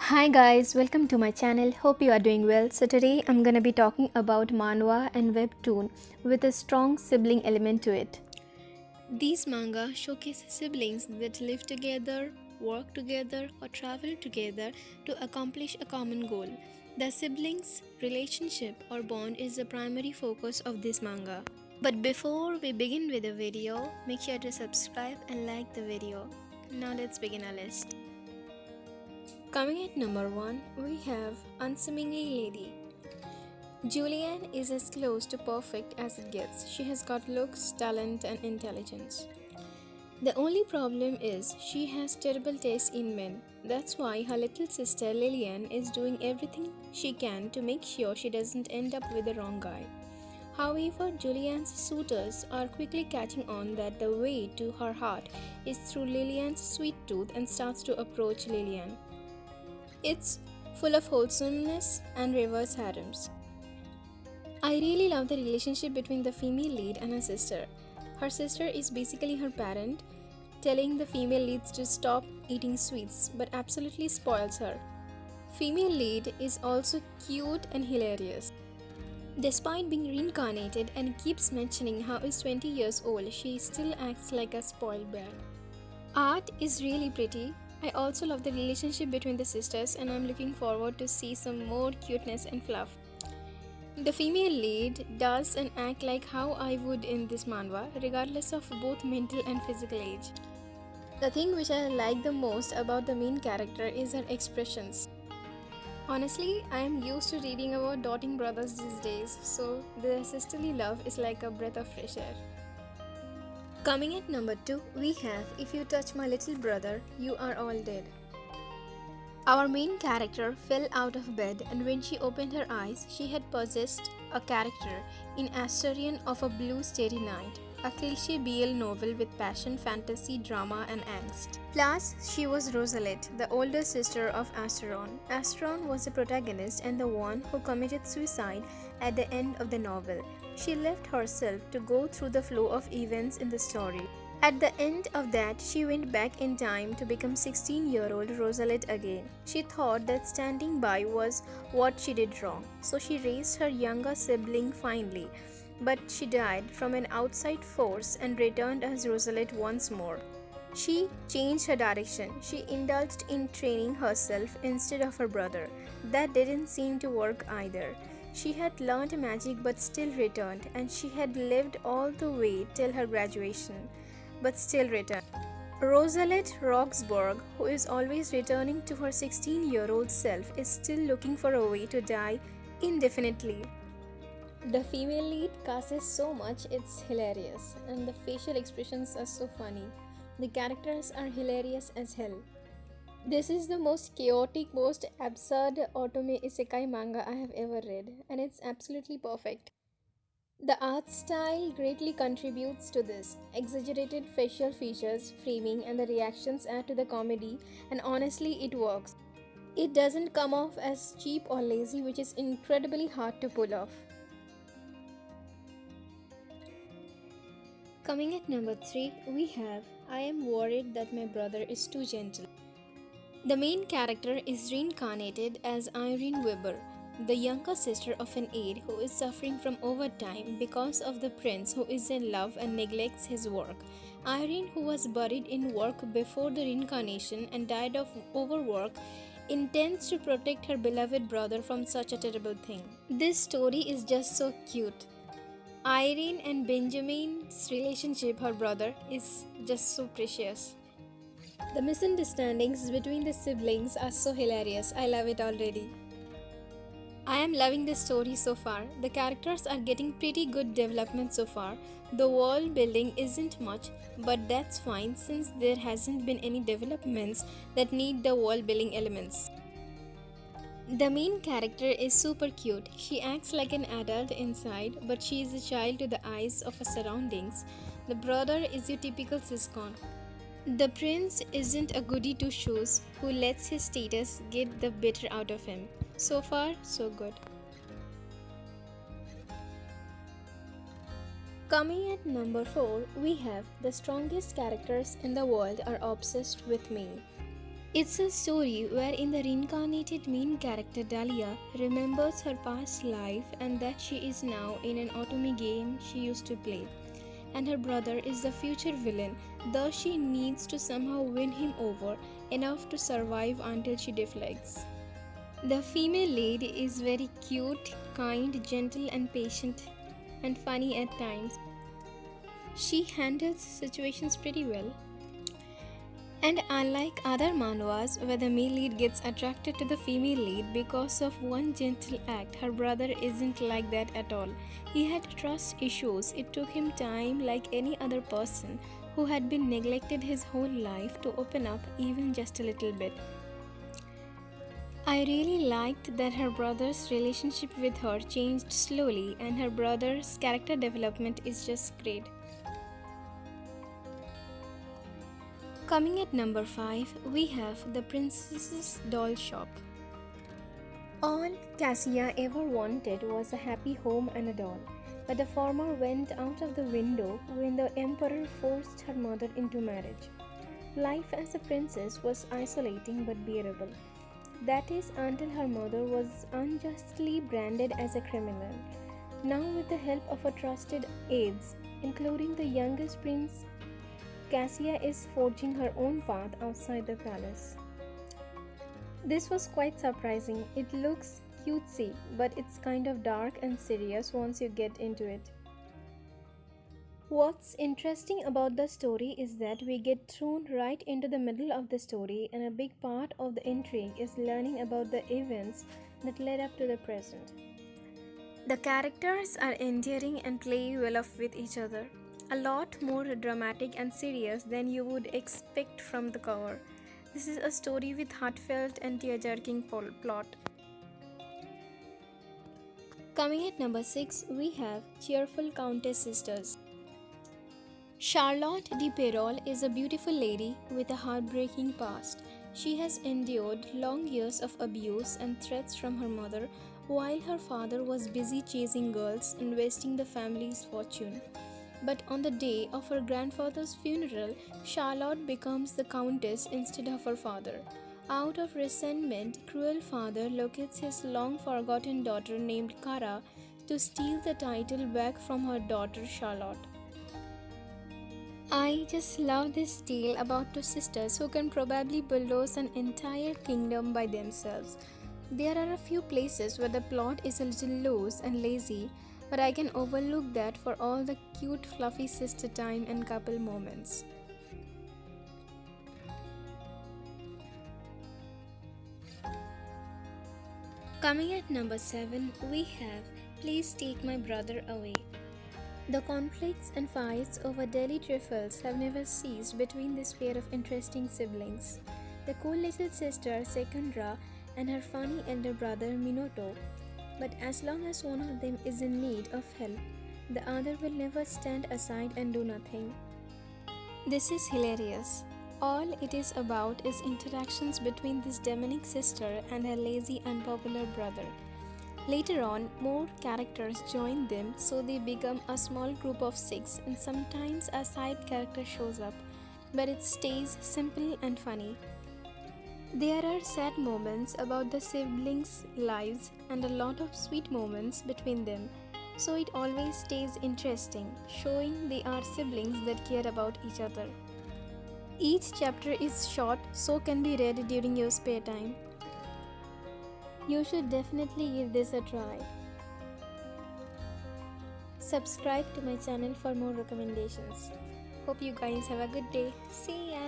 Hi guys, welcome to my channel. Hope you are doing well. So today I'm gonna be talking about manhwa and webtoon with a strong sibling element to it. These manga showcase siblings that live together, work together, or travel together to accomplish a common goal. The siblings' relationship or bond is the primary focus of this manga. But before we begin with the video, make sure to subscribe and like the video. Now let's begin our list. Coming at number 1, we have Unseemly Lady. Julianne is as close to perfect as it gets. She has got looks, talent, and intelligence. The only problem is she has terrible taste in men. That's why her little sister Lillian is doing everything she can to make sure she doesn't end up with the wrong guy. However, Julianne's suitors are quickly catching on that the way to her heart is through Lillian's sweet tooth and starts to approach Lillian. It's full of wholesomeness and reverse harems. I really love the relationship between the female lead and her sister. Her sister is basically her parent, telling the female leads to stop eating sweets but absolutely spoils her. Female lead is also cute and hilarious. Despite being reincarnated and keeps mentioning how is 20 years old, she still acts like a spoiled brat. Art is really pretty. I also love the relationship between the sisters and I'm looking forward to see some more cuteness and fluff. The female lead does and act like how I would in this manhwa, regardless of both mental and physical age. The thing which I like the most about the main character is her expressions. Honestly, I am used to reading about doting brothers these days, so the sisterly love is like a breath of fresh air. Coming at number 2, we have If You Touch My Little Brother, You Are All Dead. Our main character fell out of bed, and when she opened her eyes, she had possessed a character in Asterion of a Blue Starry Night, a cliché BL novel with passion, fantasy, drama, and angst. Plus, she was Rosalette, the older sister of Asteron. Asteron was the protagonist and the one who committed suicide at the end of the novel. She left herself to go through the flow of events in the story. At the end of that, she went back in time to become 16-year-old Rosalette again. She thought that standing by was what she did wrong, so she raised her younger sibling finally. But she died from an outside force and returned as Rosalette once more. She changed her direction. She indulged in training herself instead of her brother. That didn't seem to work either. She had learned magic but still returned, and she had lived all the way till her graduation, but still returned. Rosalette Roxburgh, who is always returning to her 16-year-old self, is still looking for a way to die indefinitely. The female lead causes so much, it's hilarious, and the facial expressions are so funny. The characters are hilarious as hell. This is the most chaotic, most absurd otome isekai manga I have ever read, and it's absolutely perfect. The art style greatly contributes to this. Exaggerated facial features, framing, and the reactions add to the comedy, and honestly, it works. It doesn't come off as cheap or lazy, which is incredibly hard to pull off. Coming at number 3, we have I Am Worried That My Brother Is Too Gentle. The main character is reincarnated as Irene Weber, the younger sister of an aide who is suffering from overtime because of the prince who is in love and neglects his work. Irene, who was buried in work before the reincarnation and died of overwork, intends to protect her beloved brother from such a terrible thing. This story is just so cute. Irene and Benjamin's relationship, her brother, is just so precious. The misunderstandings between the siblings are so hilarious. I love it already. I am loving this story so far. The characters are getting pretty good development so far. The world building isn't much, but that's fine since there hasn't been any developments that need the world building elements. The main character is super cute. She acts like an adult inside, but she is a child to the eyes of her surroundings. The brother is your typical siscon. The prince isn't a goody two shoes who lets his status get the better out of him. So far, so good. Coming at number 4, we have the strongest characters in the world are obsessed with me. It's a story wherein the reincarnated main character Dahlia remembers her past life and that she is now in an otome game she used to play. And her brother is the future villain, thus she needs to somehow win him over enough to survive until she deflects. The female lead is very cute, kind, gentle, and patient, and funny at times. She handles situations pretty well. And unlike other manhwas where the male lead gets attracted to the female lead because of one gentle act, her brother isn't like that at all. He had trust issues. It took him time, like any other person who had been neglected his whole life, to open up even just a little bit. I really liked that her brother's relationship with her changed slowly, and her brother's character development is just great. Coming at number 5, we have The Princess's Doll Shop. All Cassia ever wanted was a happy home and a doll, but the former went out of the window when the emperor forced her mother into marriage. Life as a princess was isolating but bearable. That is until her mother was unjustly branded as a criminal. Now, with the help of her trusted aides, including the youngest prince, Cassia is forging her own path outside the palace. This was quite surprising. It looks cutesy, but it's kind of dark and serious once you get into it. What's interesting about the story is that we get thrown right into the middle of the story, and a big part of the intrigue is learning about the events that led up to the present. The characters are endearing and play well off with each other. A lot more dramatic and serious than you would expect from the cover. This is a story with heartfelt and tear-jerking plot. Coming at number 6, we have Cheerful Countess Sisters. Charlotte de Perrault is a beautiful lady with a heartbreaking past. She has endured long years of abuse and threats from her mother while her father was busy chasing girls and wasting the family's fortune. But on the day of her grandfather's funeral, Charlotte becomes the countess instead of her father. Out of resentment, cruel father locates his long-forgotten daughter named Cara to steal the title back from her daughter Charlotte. I just love this tale about two sisters who can probably bulldoze an entire kingdom by themselves. There are a few places where the plot is a little loose and lazy, but I can overlook that for all the cute fluffy sister time and couple moments. Coming at number 7, we have Please Take My Brother Away. The conflicts and fights over daily trifles have never ceased between this pair of interesting siblings. The cool little sister Secundra and her funny elder brother Minoto. But as long as one of them is in need of help, the other will never stand aside and do nothing. This is hilarious. All it is about is interactions between this demonic sister and her lazy, unpopular brother. Later on, more characters join them, so they become a small group of 6, and sometimes a side character shows up, but it stays simple and funny. There are sad moments about the siblings' lives and a lot of sweet moments between them, so it always stays interesting, showing they are siblings that care about each other. Each chapter is short, so can be read during your spare time. You should definitely give this a try. Subscribe to my channel for more recommendations. Hope you guys have a good day. See ya!